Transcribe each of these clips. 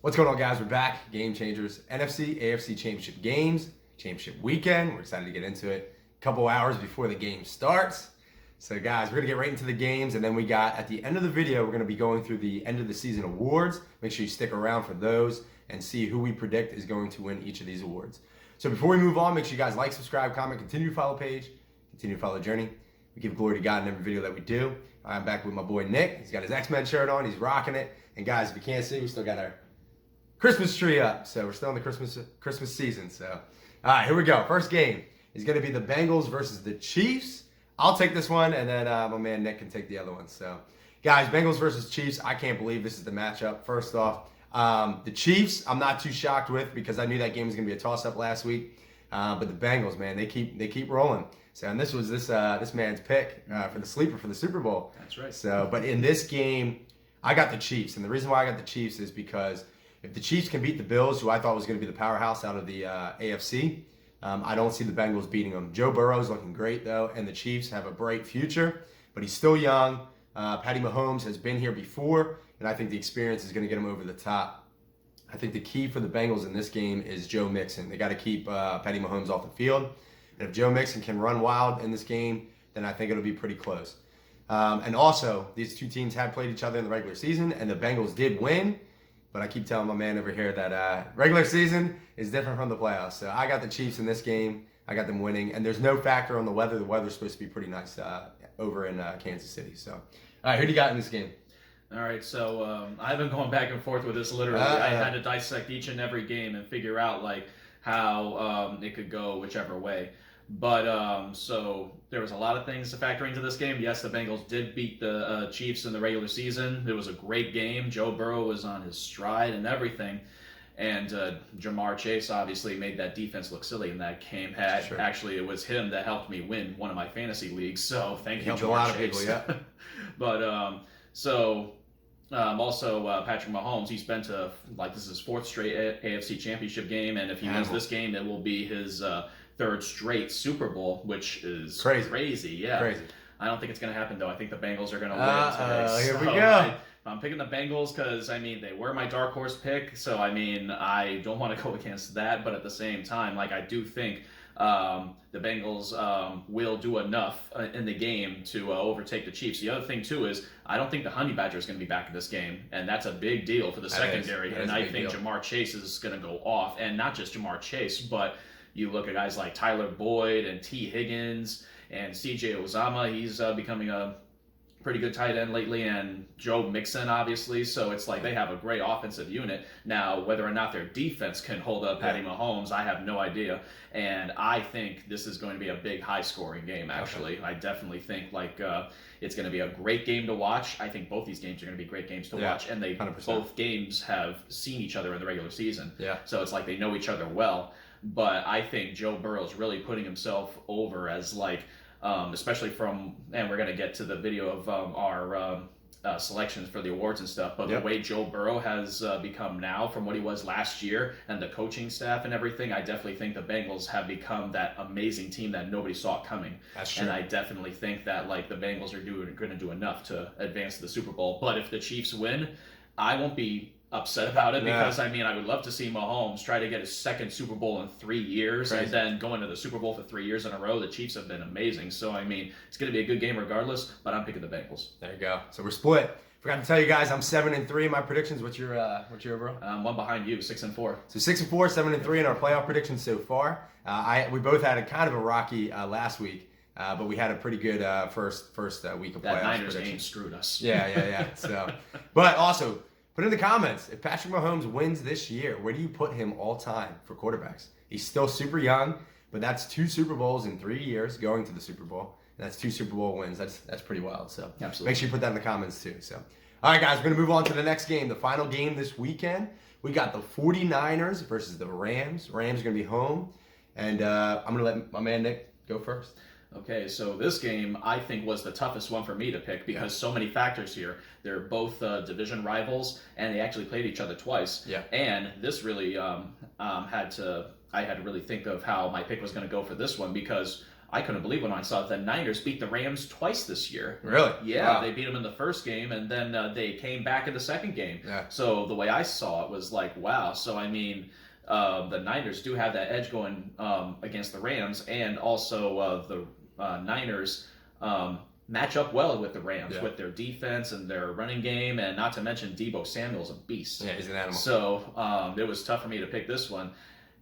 What's going on, guys? We're back. Game changers. NFC, AFC championship games, championship weekend. We're excited to get into it a couple hours before the game starts. So, guys, we're going to get right into the games. And then we got, at the end of the video, we're going to be going through the end of the season awards. Make sure you stick around for those and see who we predict is going to win each of these awards. So before we move on, make sure you guys like, subscribe, comment, continue to follow the page, continue to follow the journey. We give glory to God in every video that we do. I'm back with my boy Nick. He's got his X-Men shirt on. He's rocking it. And, guys, if you can't see, we still got our Christmas tree up, so we're still in the Christmas season. So, all right, here we go. First game is going to be the Bengals versus the Chiefs. I'll take this one, and then my man Nick can take the other one. So, guys, Bengals versus Chiefs. I can't believe this is the matchup. First off, the Chiefs, I'm not too shocked with because I knew that game was going to be a toss-up last week. But the Bengals, man, they keep rolling. So, and this was this man's pick for the sleeper for the Super Bowl. That's right. So, but in this game, I got the Chiefs, and the reason why I got the Chiefs is because if the Chiefs can beat the Bills, who I thought was going to be the powerhouse out of the AFC, I don't see the Bengals beating them. Joe Burrow's looking great, though, and the Chiefs have a bright future, but he's still young. Patty Mahomes has been here before, and I think the experience is going to get him over the top. I think the key for the Bengals in this game is Joe Mixon. They got to keep Patty Mahomes off the field, and if Joe Mixon can run wild in this game, then I think it'll be pretty close. And also, these two teams have played each other in the regular season, and the Bengals did win. But I keep telling my man over here that regular season is different from the playoffs. So I got the Chiefs in this game. I got them winning. And there's no factor on the weather. The weather's supposed to be pretty nice over in Kansas City. So, all right, who do you got in this game? All right, so I've been going back and forth with this literally. I had to dissect each and every game and figure out like how it could go whichever way. But so there was a lot of things to factor into this game. Yes, the Bengals did beat the Chiefs in the regular season. It was a great game. Joe Burrow was on his stride and everything. And Jamar Chase obviously made that defense look silly in that game. Sure. Actually, it was him that helped me win one of my fantasy leagues. So thank you, Helped Jamar a lot of Chase. people, yeah. But also Patrick Mahomes, he's been to, like, this is his fourth straight AFC Championship game. And if he wins this game, it will be his third straight Super Bowl, which is crazy. Yeah. Crazy. I don't think it's going to happen, though. I think the Bengals are going to win today. Here we go. I'm picking the Bengals because, I mean, they were my dark horse pick. So, I mean, I don't want to go against that. But at the same time, like, I do think the Bengals will do enough in the game to overtake the Chiefs. The other thing, too, is I don't think the Honey Badger is going to be back in this game. And that's a big deal for the secondary. And I think Jamar Chase is going to go off. And not just Jamar Chase, but you look at guys like Tyler Boyd and T. Higgins and C.J. Uzomah. He's becoming a pretty good tight end lately, and Joe Mixon, obviously. So it's like they have a great offensive unit. Now, whether or not their defense can hold up Patty Mahomes, I have no idea. And I think this is going to be a big, high-scoring game, actually. Okay. I definitely think it's going to be a great game to watch. I think both these games are going to be great games to watch. And 100%. Both games have seen each other in the regular season. Yeah. So it's like they know each other well. But I think Joe Burrow's really putting himself over as especially and we're going to get to the video of our selections for the awards and stuff, but the way Joe Burrow has become now from what he was last year and the coaching staff and everything, I definitely think the Bengals have become that amazing team that nobody saw coming. That's true. And I definitely think that the Bengals are going to do enough to advance to the Super Bowl. But if the Chiefs win, I won't be upset about it because, I mean, I would love to see Mahomes try to get his second Super Bowl in 3 years and then go into the Super Bowl for 3 years in a row. The Chiefs have been amazing. So, I mean, it's going to be a good game regardless, but I'm picking the Bengals. There you go. So we're split. Forgot to tell you guys, I'm 7-3 in my predictions. What's your overall? One behind you, 6-4. So 6-4, 7-3 in our playoff predictions so far. We both had a kind of a rocky last week. But we had a pretty good first week of playoff that Niners predictions. Game screwed us. Yeah. So, but also, put in the comments, if Patrick Mahomes wins this year, where do you put him all time for quarterbacks? He's still super young, but that's 2 Super Bowls in 3 years going to the Super Bowl. And that's 2 Super Bowl wins. That's pretty wild. So absolutely. Make sure you put that in the comments too. So, all right, guys, we're going to move on to the next game, the final game this weekend. We got the 49ers versus the Rams. Rams are going to be home. And I'm going to let my man Nick go first. Okay, so this game, I think, was the toughest one for me to pick because so many factors here. They're both division rivals, and they actually played each other twice. Yeah. And this really I had to really think of how my pick was going to go for this one because I couldn't believe when I saw the Niners beat the Rams twice this year. Really? Yeah, Wow. they beat them in the first game, and then they came back in the second game. Yeah. So the way I saw it was like, wow. So I mean, the Niners do have that edge going against the Rams, and also the Niners match up well with the Rams with their defense and their running game, and not to mention Deebo Samuel's a beast. Yeah, he's an animal. So it was tough for me to pick this one.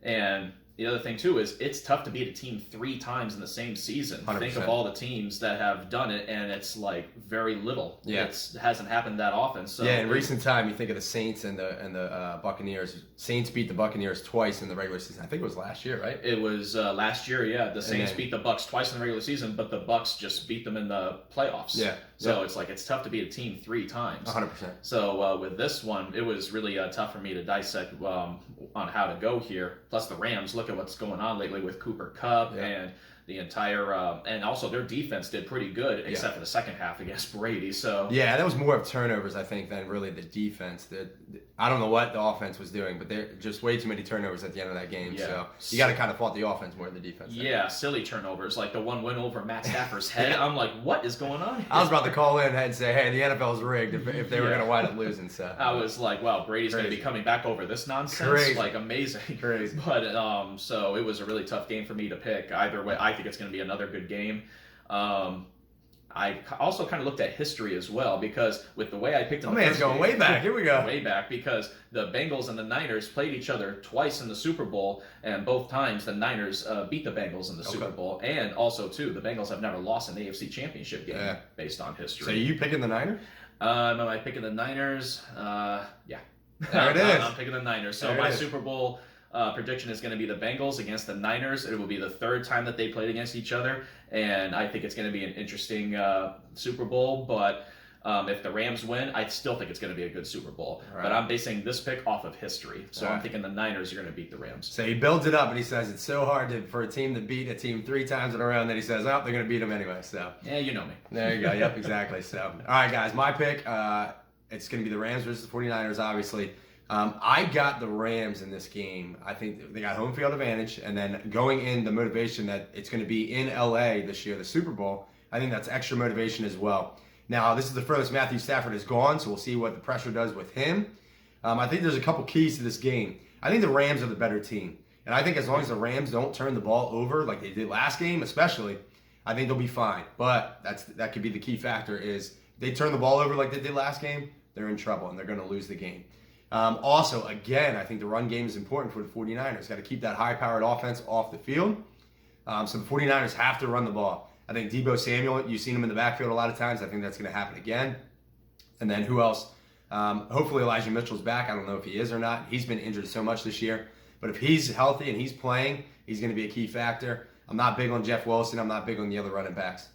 And the other thing too is it's tough to beat a team 3 times in the same season. 100%. Think of all the teams that have done it, and it's like very little. Yeah. It hasn't happened that often. So yeah, in recent time, you think of the Saints and the Buccaneers. Saints beat the Buccaneers twice in the regular season. I think it was last year, right? It was last year. Yeah, the Saints beat the Bucs twice in the regular season, but the Bucs just beat them in the playoffs. Yeah. So it's like it's tough to beat a team 3 times. 100%. So with this one, it was really tough for me to dissect on how to go here. Plus the Rams, look at what's going on lately with Cooper Kupp and the entire and also their defense did pretty good except for the second half against Brady. So yeah, that was more of turnovers, I think, than really the defense. I don't know what the offense was doing, but they're just way too many turnovers at the end of that game. Yeah. So you got to kind of fault the offense more than the defense. Yeah, silly turnovers, like the one went over Matt Stafford's head. I'm like, what is going on here? I was about to call in and say, hey, the NFL's rigged if they were going to wind up losing. So I was like, wow, Brady's going to be coming back over this nonsense. Crazy. Like, amazing. Crazy. But so it was a really tough game for me to pick. Either way, I think it's going to be another good game. I also kind of looked at history as well, because with the way I picked them, it's going way back. Here we go. Way back, because the Bengals and the Niners played each other twice in the Super Bowl, and both times the Niners beat the Bengals in the Super Bowl. And also, too, the Bengals have never lost an AFC Championship game based on history. So are you picking the Niners? Am I picking the Niners? Yeah. There it is. I'm picking the Niners. So my Super Bowl prediction is going to be the Bengals against the Niners. It will be the 3rd time that they played against each other, and I think it's going to be an interesting Super Bowl. But if the Rams win, I still think it's going to be a good Super Bowl. Right. But I'm basing this pick off of history, so I'm thinking the Niners are going to beat the Rams. So he builds it up, and he says it's so hard for a team to beat a team 3 times in a row, and then he saes, oh, they're going to beat them anyway. So yeah, you know me. There you go. Yep, exactly. So all right, guys, my pick, it's going to be the Rams versus the 49ers, obviously. I got the Rams in this game. I think they got home field advantage, and then going in the motivation that it's going to be in LA this year, the Super Bowl, I think that's extra motivation as well. Now, this is the furthest Matthew Stafford has gone, so we'll see what the pressure does with him. I think there's a couple keys to this game. I think the Rams are the better team, and I think as long as the Rams don't turn the ball over like they did last game, especially, I think they'll be fine. But that could be the key factor is if they turn the ball over like they did last game, they're in trouble, and they're going to lose the game. Also, again, I think the run game is important for the 49ers. Got to keep that high-powered offense off the field. So the 49ers have to run the ball. I think Deebo Samuel, you've seen him in the backfield a lot of times. I think that's going to happen again. And then who else? Hopefully Elijah Mitchell's back. I don't know if he is or not. He's been injured so much this year. But if he's healthy and he's playing, he's going to be a key factor. I'm not big on Jeff Wilson. I'm not big on the other running backs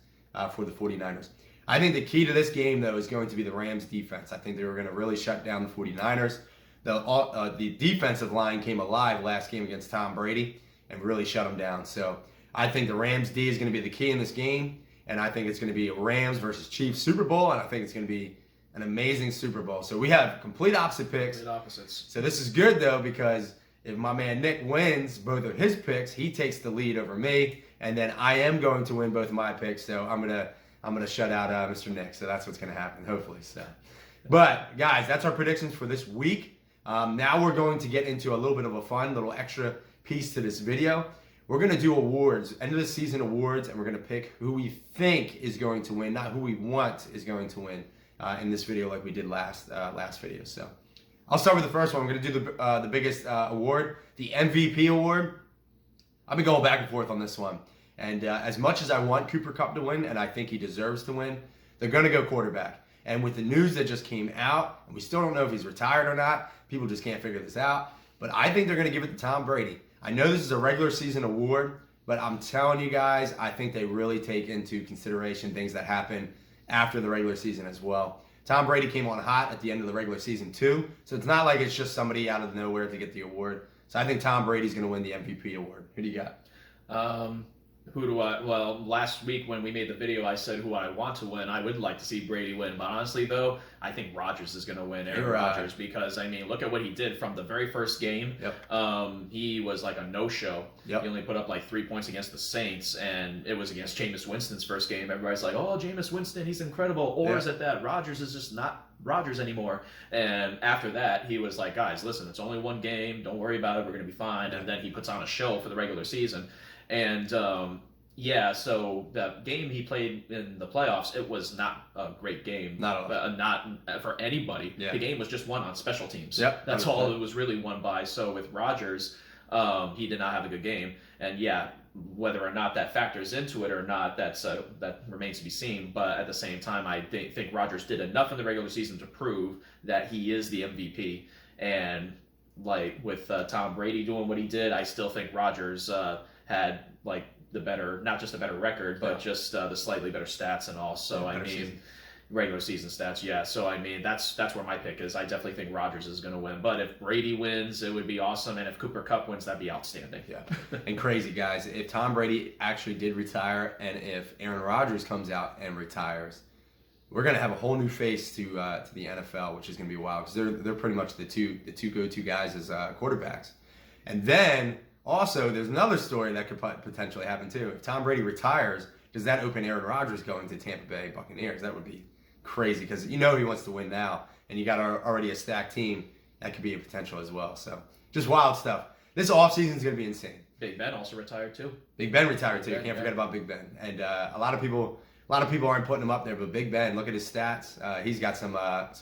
for the 49ers. I think the key to this game, though, is going to be the Rams' defense. I think they were going to really shut down the 49ers. The defensive line came alive last game against Tom Brady and really shut them down. So I think the Rams' D is going to be the key in this game, and I think it's going to be a Rams versus Chiefs Super Bowl, and I think it's going to be an amazing Super Bowl. So we have complete opposite picks. Complete opposites. So this is good, though, because if my man Nick wins both of his picks, he takes the lead over me, and then I am going to win both of my picks. So I'm gonna shut out Mr. Nick. So that's what's gonna happen, hopefully. So, but guys, that's our predictions for this week. Now we're going to get into a little bit of a fun little extra piece to this video. We're gonna do awards, end of the season awards, and we're gonna pick who we think is going to win, not who we want is going to win in this video, like we did last video. So I'll start with the first one. I'm gonna do the biggest award, the MVP award. I've been going back and forth on this one. And as much as I want Cooper Kupp to win, and I think he deserves to win, they're going to go quarterback. And with the news that just came out, and we still don't know if he's retired or not, people just can't figure this out. But I think they're going to give it to Tom Brady. I know this is a regular season award, but I'm telling you guys, I think they really take into consideration things that happen after the regular season as well. Tom Brady came on hot at the end of the regular season too, so it's not like it's just somebody out of nowhere to get the award. So I think Tom Brady's going to win the MVP award. Who do you got? Who do I? Well, last week when we made the video, I said who I want to win. I would like to see Brady win, but honestly, though, I think Rodgers is going to win. Aaron Rodgers, because I mean, look at what he did from the very first game. Yep. He was like a no-show. Yep. He only put up like 3 points against the Saints, and it was against Jameis Winston's first game. Everybody's like, "Oh, Jameis Winston, he's incredible," or is it that Rodgers is just not Rodgers anymore? And after that, he was like, "Guys, listen, it's only one game. Don't worry about it. We're going to be fine." And then he puts on a show for the regular season. And so the game he played in the playoffs, it was not a great game. Not for anybody. Yeah. The game was just won on special teams. Yep. That's all it was really won by. So with Rodgers, he did not have a good game. And whether or not that factors into it or not, that remains to be seen. But at the same time, I think Rodgers did enough in the regular season to prove that he is the MVP. And like with Tom Brady doing what he did, I still think Rodgers had like the better, not just a better record, but just the slightly better stats and all. So I mean, regular season stats, yeah. So I mean, that's where my pick is. I definitely think Rodgers is going to win. But if Brady wins, it would be awesome, and if Cooper Kupp wins, that'd be outstanding. Yeah, and crazy, guys. If Tom Brady actually did retire, and if Aaron Rodgers comes out and retires, we're going to have a whole new face to the NFL, which is going to be wild, because they're pretty much the two go-to guys as quarterbacks. And then also, there's another story that could potentially happen too. If Tom Brady retires, does that open Aaron Rodgers going to Tampa Bay Buccaneers? That would be crazy, because he wants to win now, and you got already a stacked team. That could be a potential as well. So just wild stuff. This offseason is going to be insane. Big Ben also retired too. Big Ben retired too. Can't forget about Big Ben. And a lot of people aren't putting him up there, but Big Ben, look at his stats. He's got some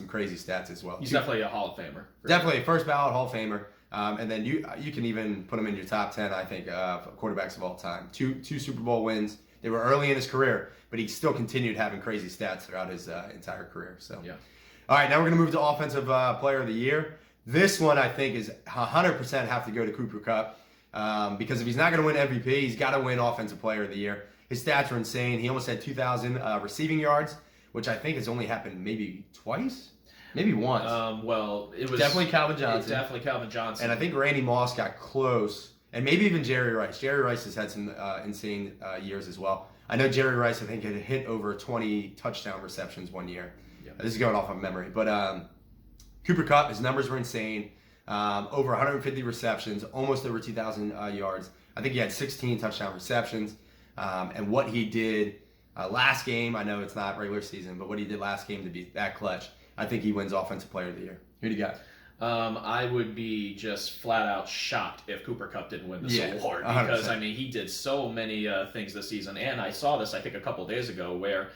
crazy stats as well. He's definitely a Hall of Famer. Definitely a first ballot Hall of Famer. And then you can even put him in your top 10, I think, quarterbacks of all time. Two Super Bowl wins. They were early in his career, but he still continued having crazy stats throughout his entire career. So, all right, now we're going to move to Offensive Player of the Year. This one, I think, is 100% have to go to Cooper Kupp, because if he's not going to win MVP, he's got to win Offensive Player of the Year. His stats are insane. He almost had 2,000 receiving yards, which I think has only happened maybe twice. Maybe once. Well, it was definitely Calvin Johnson. Definitely Calvin Johnson. And I think Randy Moss got close, and maybe even Jerry Rice. Jerry Rice has had some insane years as well. I know Jerry Rice, I think, had hit over 20 touchdown receptions one year. This is going off of memory. But Cooper Kupp, his numbers were insane. Over 150 receptions, almost over 2,000 yards. I think he had 16 touchdown receptions. And what he did last game, I know it's not regular season, but what he did last game to be that clutch, I think he wins Offensive Player of the Year. Who do you got? I would be just flat out shocked if Cooper Kupp didn't win this award, because 100%. I mean, he did so many things this season, and I saw this I think a couple days ago where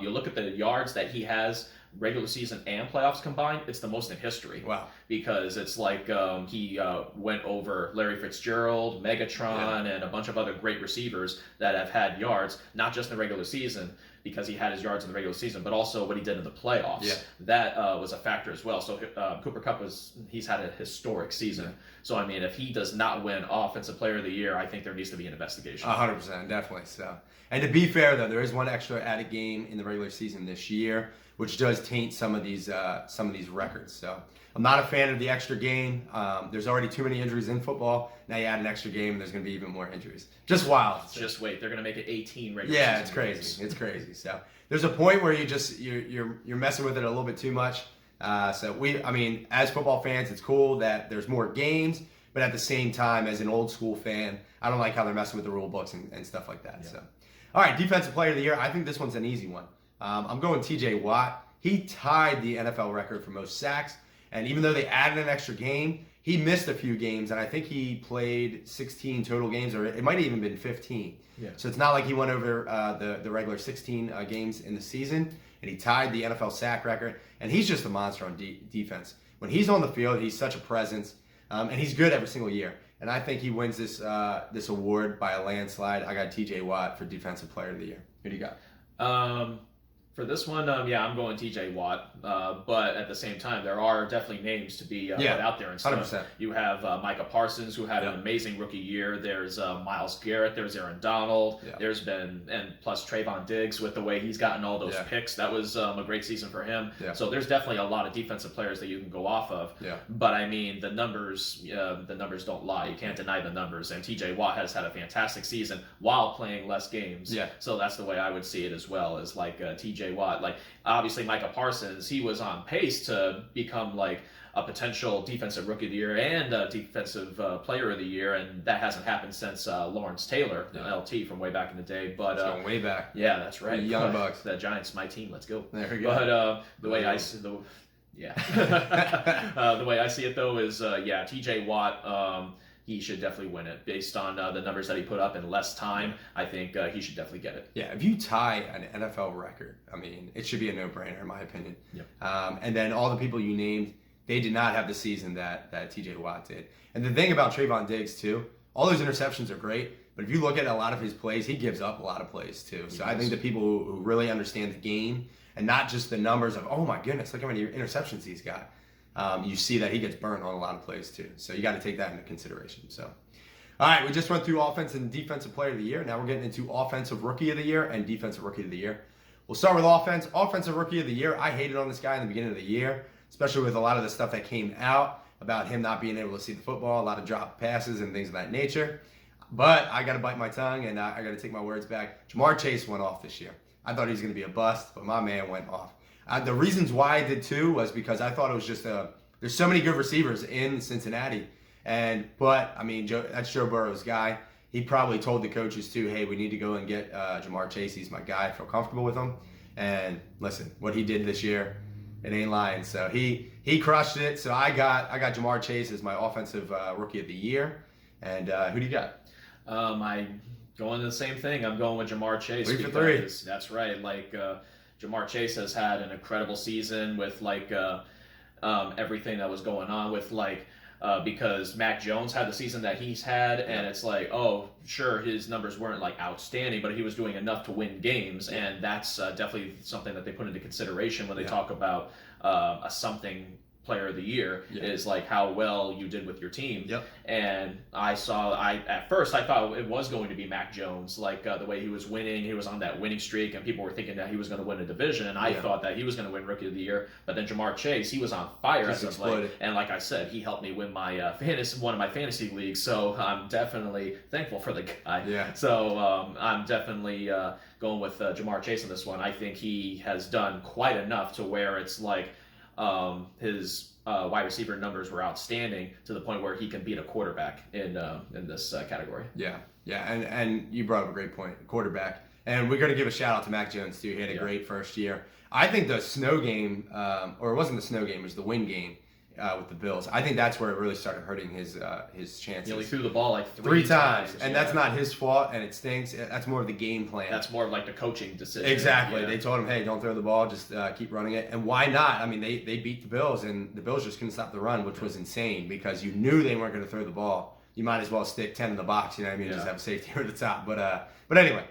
you look at the yards that he has regular season and playoffs combined, it's the most in history. Wow. Because it's like he went over Larry Fitzgerald, Megatron, and a bunch of other great receivers that have had yards, not just in the regular season, because he had his yards in the regular season, but also what he did in the playoffs. Yeah. That was a factor as well. So Cooper Kupp he's had a historic season. Yeah. So I mean, if he does not win Offensive Player of the Year, I think there needs to be an investigation. 100%, definitely. So, and to be fair though, there is one extra added game in the regular season this year, which does taint some of these records. So I'm not a fan of the extra game. There's already too many injuries in football. Now you add an extra game, and there's going to be even more injuries. Just wild. Just wait, they're going to make it 18 regular season. Yeah, it's crazy. Games. It's crazy. So there's a point where you're messing with it a little bit too much. So as football fans, it's cool that there's more games, but at the same time, as an old school fan, I don't like how they're messing with the rule books and stuff like that. Yeah. So, all right, Defensive Player of the Year. I think this one's an easy one. I'm going T.J. Watt. He tied the NFL record for most sacks, and even though they added an extra game, he missed a few games, and I think he played 16 total games, or it might have even been 15. Yeah. So it's not like he went over the regular 16 games in the season, and he tied the NFL sack record, and he's just a monster on defense. When he's on the field, he's such a presence, and he's good every single year. And I think he wins this award by a landslide. I got T.J. Watt for Defensive Player of the Year. Who do you got? For this one, yeah, I'm going T.J. Watt, but at the same time, there are definitely names to be put out there and stuff. 100%. You have Micah Parsons, who had an amazing rookie year. There's Myles Garrett. There's Aaron Donald. There's been, and plus Trayvon Diggs with the way he's gotten all those picks. That was a great season for him. So there's definitely a lot of defensive players that you can go off of. But I mean, the numbers don't lie. You can't deny the numbers. And T.J. Watt has had a fantastic season while playing less games. So that's the way I would see it as well, as like T.J. Watt. Like, obviously Micah Parsons, he was on pace to become like a potential defensive rookie of the year and a defensive player of the year, and that hasn't happened since Lawrence Taylor, LT, from way back in the day. But going way back. Yeah, that's right. The Young Bucks. The Giants, my team. Let's go. There we go. But the way I see the the way I see it though is T.J. Watt. He should definitely win it based on the numbers that he put up in less time. I think he should definitely get it. Yeah, if you tie an NFL record, I mean, it should be a no-brainer in my opinion. And then all the people you named, they did not have the season that T.J. Watt did. And the thing about Trayvon Diggs too, all those interceptions are great, but if you look at a lot of his plays, he gives up a lot of plays too. So I think the people who really understand the game and not just the numbers of, oh my goodness, look how many interceptions he's got. You see that he gets burnt on a lot of plays too. So you got to take that into consideration. So, all right, we just went through offense and defensive player of the year. Now we're getting into offensive rookie of the year and defensive rookie of the year. We'll start with offense. Offensive rookie of the year. I hated on this guy in the beginning of the year, especially with a lot of the stuff that came out about him not being able to see the football, a lot of drop passes and things of that nature. But I got to bite my tongue and I got to take my words back. Jamar Chase went off this year. I thought he was going to be a bust, but my man went off. The reasons why I did too was because I thought it was just there's so many good receivers in Cincinnati. But I mean, that's Joe Burrow's guy. He probably told the coaches too, hey, we need to go and get Jamar Chase. He's my guy. I feel comfortable with him. And listen, what he did this year, it ain't lying. So he crushed it. So I got Jamar Chase as my offensive rookie of the year. And who do you got? I going to the same thing. I'm going with Jamar Chase. 3 for 3. That's right. Like Jamar Chase has had an incredible season with like everything that was going on with like because Mac Jones had the season that he's had, and it's like, oh, sure, his numbers weren't like outstanding, but he was doing enough to win games, and that's definitely something that they put into consideration when they talk about a something player of the year is like how well you did with your team. And at first I thought it was going to be Mac Jones, like the way he was winning. He was on that winning streak, and people were thinking that he was going to win a division, and I thought that he was going to win Rookie of the Year. But then Jamar Chase, he was on fire as of late, and like I said, he helped me win my one of my fantasy leagues. So I'm definitely thankful for the guy. So I'm definitely going with Jamar Chase on this one. I think he has done quite enough to where it's like his wide receiver numbers were outstanding to the point where he can beat a quarterback in this category. And you brought up a great point, quarterback. And we're going to give a shout out to Mac Jones too. He had a great first year. I think the snow game, or it wasn't the snow game, it was the wind game with the Bills. I think that's where it really started hurting his chances. He only threw the ball like three times. And that's not his fault, and it stinks. That's more of the game plan. That's more of like the coaching decision. Exactly. They told him, hey, don't throw the ball, just keep running it. And why not? I mean, they beat the Bills, and the Bills just couldn't stop the run, which was insane because you knew they weren't going to throw the ball. You might as well stick 10 in the box, you know what I mean? Just have a safety over the top. But anyway,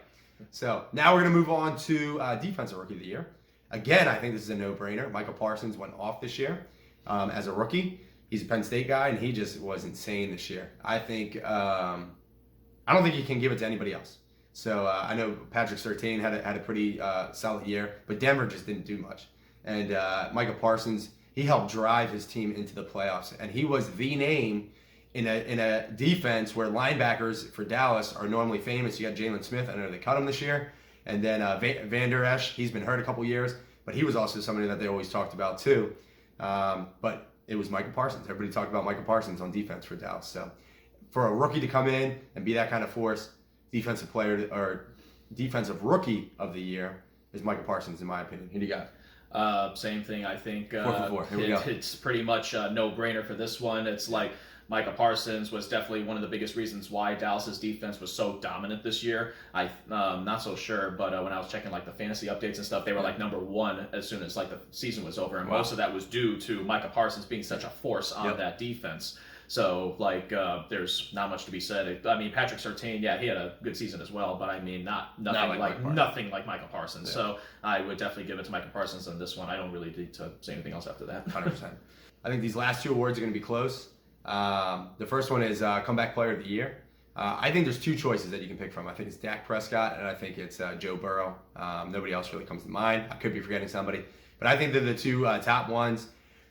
so now we're going to move on to Defensive Rookie of the Year. Again, I think this is a no-brainer. Michael Parsons went off this year as a rookie. He's a Penn State guy, and he just was insane this year. I don't think you can give it to anybody else. So I know Patrick Surtain had a pretty solid year, but Denver just didn't do much. And Michael Parsons, he helped drive his team into the playoffs, and he was the name in a defense where linebackers for Dallas are normally famous. You got Jalen Smith. I know they cut him this year. And then Van Der Esch, he's been hurt a couple years, but he was also somebody that they always talked about too. But it was Michael Parsons. Everybody talked about Michael Parsons on defense for Dallas. So for a rookie to come in and be that kind of force, defensive rookie of the year is Michael Parsons, in my opinion. Who do you got? Same thing. I think 4 for 4. Here we go. It's pretty much a no-brainer for this one. It's like Micah Parsons was definitely one of the biggest reasons why Dallas's defense was so dominant this year. I'm not so sure, but when I was checking like the fantasy updates and stuff, they were like number 1 as soon as like the season was over, and most of that was due to Micah Parsons being such a force on that defense. So, like, there's not much to be said. I mean, Patrick Surtain, yeah, he had a good season as well, but I mean, nothing like Michael Parsons. Yeah. So, I would definitely give it to Michael Parsons on this one. I don't really need to say anything else after that. 100%. I think these last two awards are going to be close. The first one is Comeback Player of the Year. I think there's two choices that you can pick from. I think it's Dak Prescott, and I think it's Joe Burrow. Nobody else really comes to mind. I could be forgetting somebody. But I think they're the two top ones.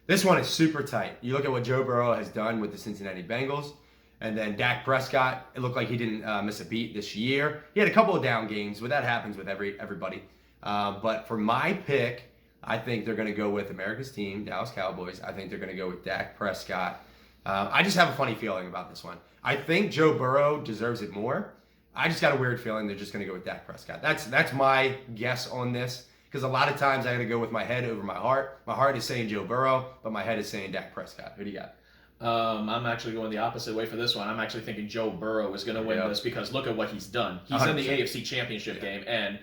This one is super tight. You look at what Joe Burrow has done with the Cincinnati Bengals, and then Dak Prescott, it looked like he didn't miss a beat this year. He had a couple of down games, but that happens with everybody. But for my pick, I think they're going to go with America's team, Dallas Cowboys. I think they're going to go with Dak Prescott. I just have a funny feeling about this one. I think Joe Burrow deserves it more. I just got a weird feeling they're just going to go with Dak Prescott. That's my guess on this, because a lot of times I got to go with my head over my heart. My heart is saying Joe Burrow, but my head is saying Dak Prescott. Who do you got? I'm actually going the opposite way for this one. I'm actually thinking Joe Burrow is going to win this because look at what he's done. He's 100%. In the AFC Championship game, and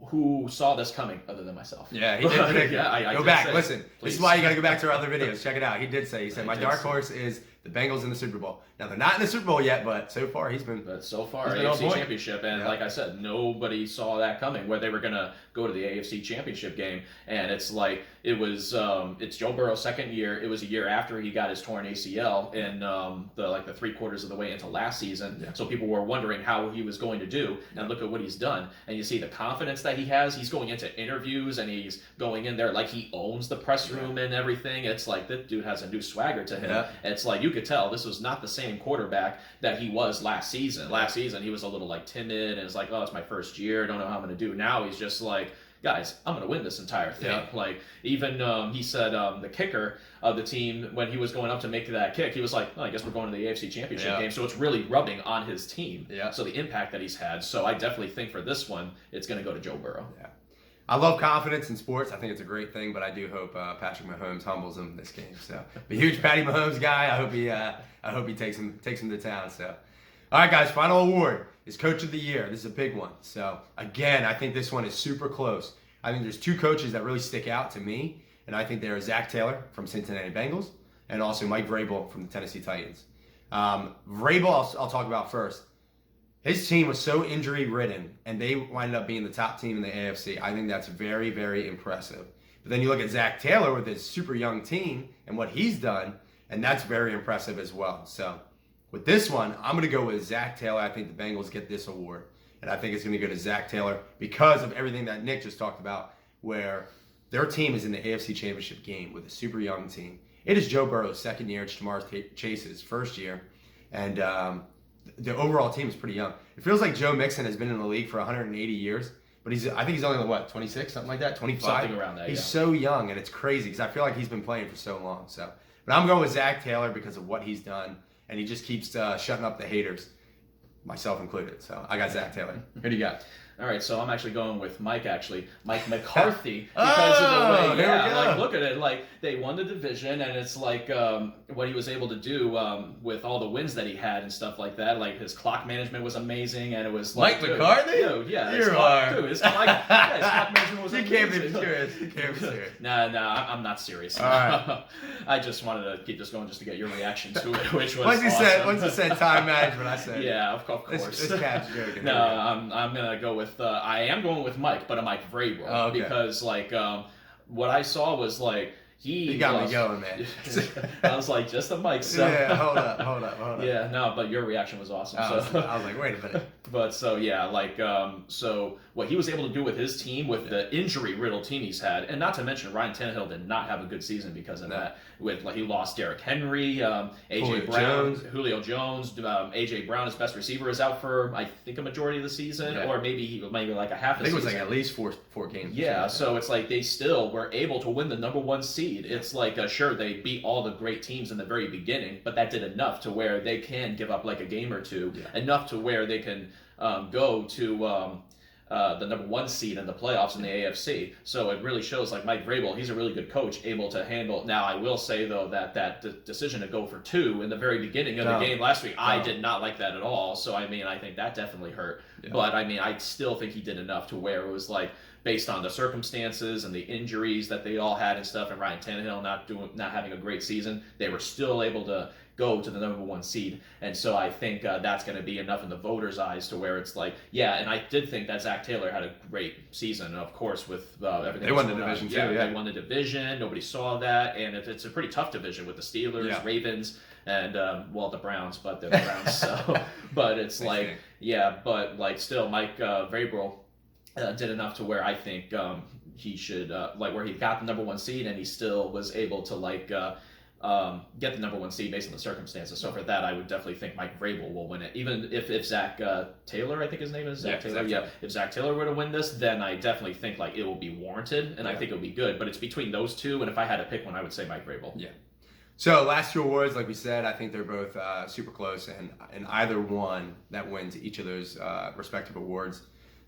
who saw this coming other than myself? Yeah, he did. I go back. Listen, this is why you got to go back to our other videos. Check it out. He did say, he said, my dark horse is the Bengals in the Super Bowl. Now, they're not in the Super Bowl yet, but so far he's been. But so far, AFC Championship. And like I said, nobody saw that coming, where they were going to go to the AFC Championship game. And it's like, it's Joe Burrow's second year. It was a year after he got his torn ACL in the 3/4 of the way into last season. Yeah. So people were wondering how he was going to do. And look at what he's done. And you see the confidence that he has. He's going into interviews and he's going in there like he owns the press room and everything. It's like, that dude has a new swagger to him. Yeah. It's like, you could tell this was not the same quarterback that he was last season. Last season, he was a little like timid and it's like, oh, it's my first year. I don't know how I'm going to do. Now he's just like, guys, I'm going to win this entire thing. Yeah. Like, even he said the kicker of the team, when he was going up to make that kick, he was like, oh, I guess we're going to the AFC Championship game. So it's really rubbing on his team. Yeah. So the impact that he's had. So I definitely think for this one, it's going to go to Joe Burrow. Yeah. I love confidence in sports. I think it's a great thing, but I do hope Patrick Mahomes humbles him this game. So, I'm a huge Patty Mahomes guy. I hope he takes him to town. So, all right, guys. Final award is Coach of the Year. This is a big one. So, again, I think this one is super close. I think there's two coaches that really stick out to me, and I think they're Zach Taylor from Cincinnati Bengals and also Mike Vrabel from the Tennessee Titans. Vrabel, I'll talk about first. His team was so injury-ridden, and they winded up being the top team in the AFC. I think that's very, very impressive. But then you look at Zach Taylor with his super young team and what he's done, and that's very impressive as well. So with this one, I'm going to go with Zach Taylor. I think the Bengals get this award, and I think it's going to go to Zach Taylor because of everything that Nick just talked about, where their team is in the AFC Championship game with a super young team. It is Joe Burrow's second year. It's Jamar Chase's first year, and the overall team is pretty young. It feels like Joe Mixon has been in the league for 180 years, but I think he's only what, 26, something like that, 25. Something around that. He's so young, and it's crazy because I feel like he's been playing for so long. So, but I'm going with Zach Taylor because of what he's done, and he just keeps shutting up the haters, myself included. So I got Zach Taylor. Who do you got? All right, so I'm actually going with Mike McCarthy, because of the way, like, look at it, like, they won the division, and it's like, what he was able to do with all the wins that he had and stuff like that, like, his clock management was amazing, and it was like, Mike McCarthy? Dude, yeah. His clock management was amazing. You can't be serious. You can't be serious. Nah, I'm not serious. All right. I just wanted to keep this going just to get your reaction to it, which was once awesome. you said time management, I said. Yeah, of course. This cat's joking. No, I'm going to go with I am going with Mike, but a Mike Vrabel, because like what I saw was like he got me going, man. I was like, just a Mike. So. Yeah, hold up. Yeah, no, but your reaction was awesome. I was like, wait a minute. But so yeah, like so what he was able to do with his team, with the injury-riddled team he's had, and not to mention Ryan Tannehill did not have a good season because of that. With like he lost Derrick Henry, Julio Jones, AJ Brown, his best receiver, is out for I think a majority of the season, or maybe like a half. I think it was like at least four games. Yeah, so it's like they still were able to win the number one seed. It's like sure they beat all the great teams in the very beginning, but that did enough to where they can give up like a game or two, enough to where they can go to the number one seed in the playoffs in the AFC. So it really shows like Mike Vrabel, he's a really good coach, able to handle. Now I will say though that decision to go for two in the very beginning of the game last week, I did not like that at all. So I mean, I think that definitely hurt. Yeah. But I mean, I still think he did enough to where it was like, based on the circumstances and the injuries that they all had and stuff, and Ryan Tannehill not having a great season, they were still able to go to the number 1 seed. And so I think that's going to be enough in the voters' eyes to where it's like, yeah, and I did think that Zach Taylor had a great season, of course, with everything. They won the division too, yeah. They won the division. Nobody saw that. And it's a pretty tough division with the Steelers, Ravens, and, the Browns, but they're the Browns. So, but it's like, but like still, Mike Vrabel did enough to where I think he should, where he got the number 1 seed and he still was able to get the number 1 seed based on the circumstances. So for that, I would definitely think Mike Vrabel will win it. Even if Zach Taylor, I think his name is Zach Taylor. If Zach Taylor were to win this, then I definitely think it will be warranted, and I think it will be good. But it's between those two, and if I had to pick one, I would say Mike Vrabel. Yeah. So last 2 awards, like we said, I think they're both super close, and either one that wins each of those respective awards,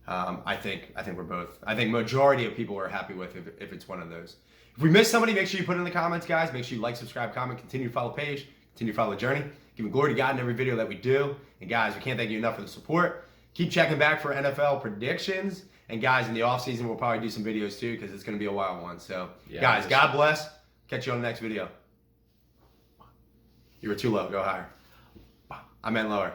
I think we're both. I think majority of people are happy with if it's one of those. If we missed somebody, make sure you put it in the comments, guys. Make sure you like, subscribe, comment, continue to follow the page, continue to follow the journey. Giving glory to God in every video that we do. And guys, we can't thank you enough for the support. Keep checking back for NFL predictions. And guys, in the offseason, we'll probably do some videos too because it's going to be a wild one. So, guys, God bless. Catch you on the next video. You were too low. Go higher. I meant lower.